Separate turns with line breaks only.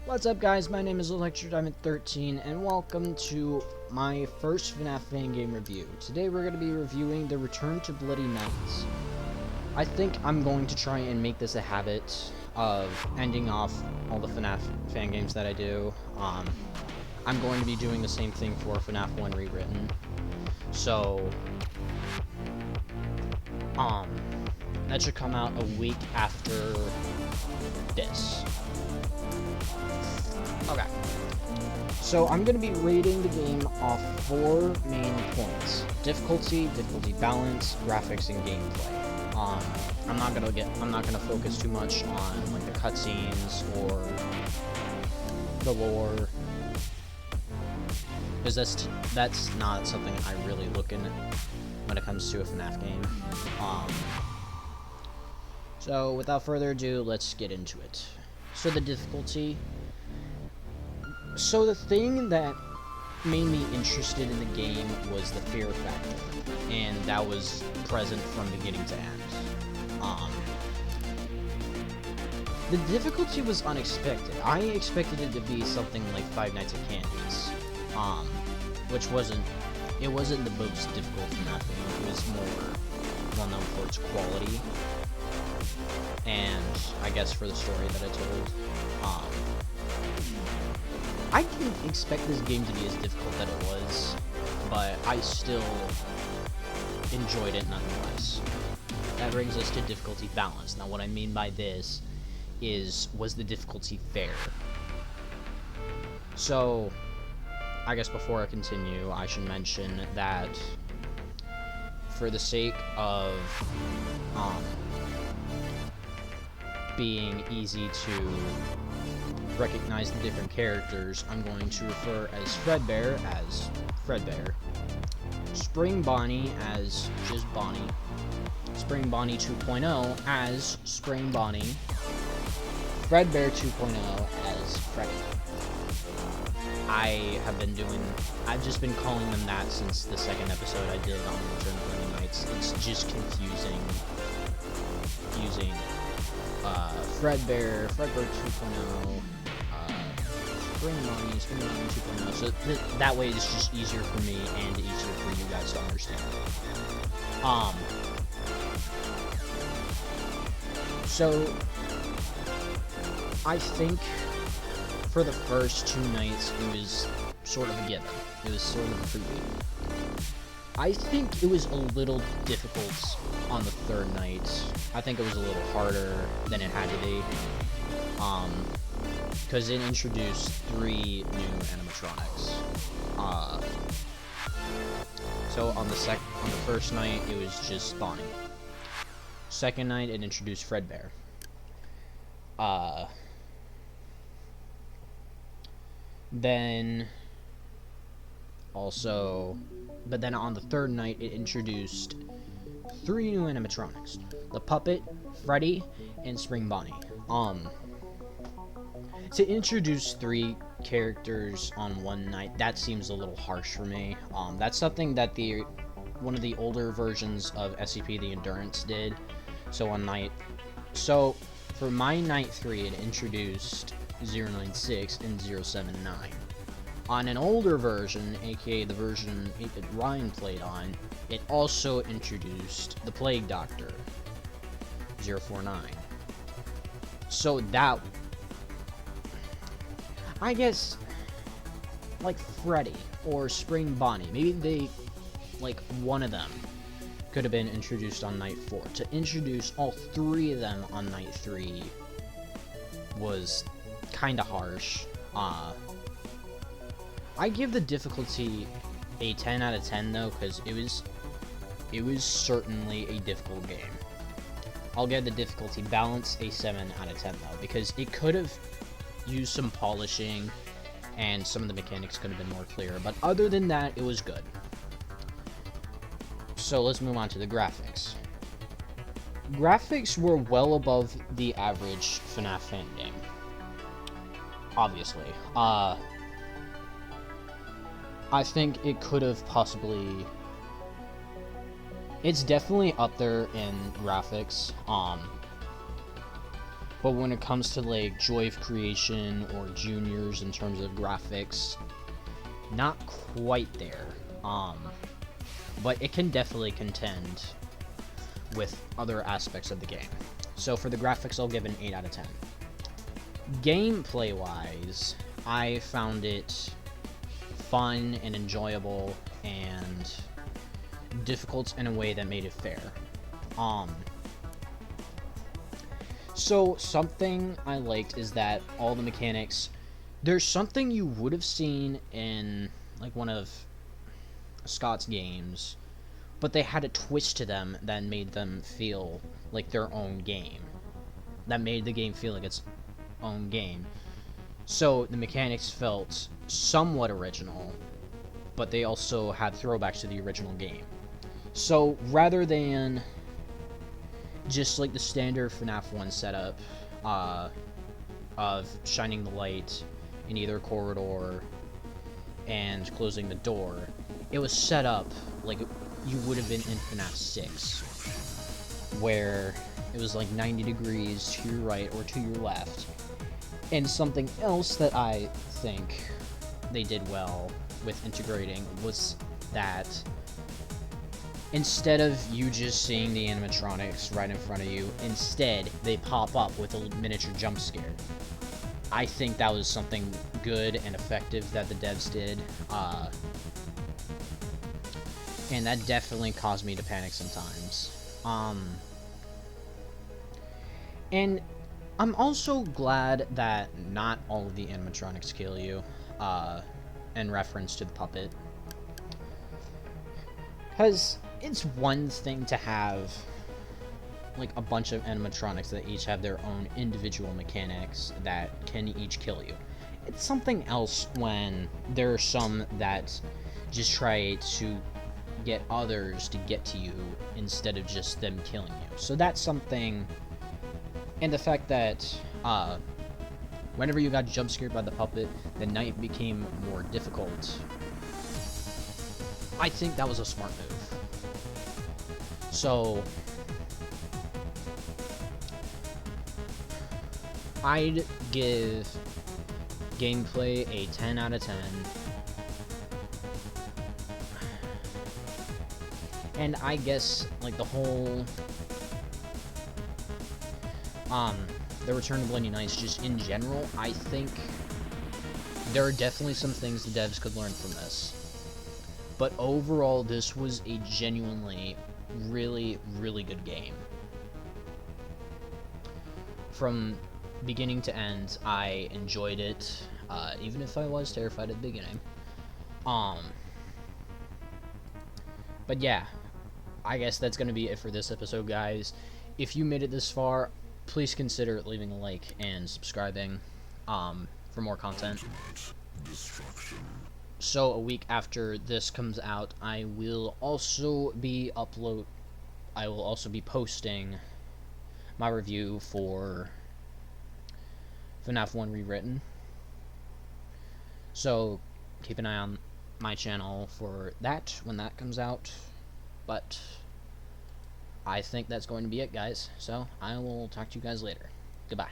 What's up, guys? My name is ElectroDiamond13 and welcome to my first FNAF fan game review. Today we're going to be reviewing The Return to Bloody Nights. I think I'm going to try and make this a habit of ending off all the FNAF fan games that I do. I'm going to be doing the same thing for FNAF 1 Rewritten. So, that should come out a week after this. Okay, so I'm going to be rating the game off 4 main points: difficulty balance, graphics, and gameplay. I'm not gonna focus too much on like the cutscenes or the lore, because that's not something I really look in when it comes to a FNAF game. So without further ado, let's get into it. So the difficulty. So the thing that made me interested in the game was the fear factor, and that was present from beginning to end. The difficulty was unexpected. I expected it to be something like Five Nights at Candy's, which wasn't the most difficult FNAF game. It was more well known for its quality, and I guess for the story that I told. I didn't expect this game to be as difficult as it was, but I still enjoyed it nonetheless. That brings us to difficulty balance. Now, what I mean by this is, was the difficulty fair? So, I guess before I continue, I should mention that for the sake of being easy to recognize the different characters, I'm going to refer as Fredbear as Fredbear, Spring Bonnie as just Bonnie, Spring Bonnie 2.0 as Spring Bonnie, Fredbear 2.0 as Freddy. I've just been calling them that since the second episode I did on Return to Bloody Nights. It's just confusing using Fredbear 2.0, Spring Bonnie 2.0, so that way it's just easier for me and easier for you guys to understand. So I think for the first 2 nights it was sort of a given. It was sort of a preview. I think it was a little difficult on the 3rd night. I think it was a little harder than it had to be. Because it introduced 3 new animatronics. So on the first night, it was just Bonnie. Second night, it introduced Fredbear. Then on the 3rd night, it introduced 3 new animatronics: the Puppet, Freddy, and Spring Bonnie. To introduce 3 characters on one night, that seems a little harsh for me. That's something that one of the older versions of SCP the Endurance did. So for my night 3, it introduced 096 and 079. On an older version, aka the version that Ryan played on, it also introduced the Plague Doctor, 049. So that, I guess, like Freddy or Spring Bonnie, maybe one of them could have been introduced on night 4. To introduce all 3 of them on night 3 was kinda harsh. I give the difficulty a 10 out of 10 though, because it was certainly a difficult game. I'll give the difficulty balance a 7 out of 10 though, because it could have used some polishing and some of the mechanics could have been more clear, but other than that, it was good. So let's move on to the graphics. Graphics were well above the average FNAF fan game, obviously. I think it could have possibly... It's definitely up there in graphics. but when it comes to like Joy of Creation or Juniors in terms of graphics, not quite there. But it can definitely contend with other aspects of the game. So for the graphics, I'll give it an 8 out of 10. Gameplay wise, I found it fun and enjoyable and difficult in a way that made it fair. So something I liked is that all the mechanics, there's something you would have seen in like one of Scott's games, but they had a twist to them that made them feel like their own game. That made the game feel like its own game. So the mechanics felt somewhat original, but they also had throwbacks to the original game. So rather than just like the standard FNAF 1 setup of shining the light in either corridor and closing the door, it was set up like you would have been in FNAF 6, where it was like 90 degrees to your right or to your left. And something else that I think they did well with integrating was that instead of you just seeing the animatronics right in front of you, instead they pop up with a miniature jump scare. I think that was something good and effective that the devs did, and that definitely caused me to panic sometimes. And I'm also glad that not all of the animatronics kill you, in reference to the puppet. Because it's one thing to have like a bunch of animatronics that each have their own individual mechanics that can each kill you. It's something else when there are some that just try to get others to get to you instead of just them killing you. So that's something, and the fact that whenever you got jump scared by the puppet, the night became more difficult. I think that was a smart move. So I'd give gameplay a 10 out of 10. And I guess like the whole the Return to Bloody Nights just in general, I think there are definitely some things the devs could learn from this. But overall, this was a genuinely really, really good game. From beginning to end, I enjoyed it, even if I was terrified at the beginning. But yeah, I guess that's going to be it for this episode, guys. If you made it this far, please consider leaving a like and subscribing for more content. So a week after this comes out, I will also be posting my review for FNAF 1 Rewritten. So keep an eye on my channel for that when that comes out. But I think that's going to be it, guys. So I will talk to you guys later. Goodbye.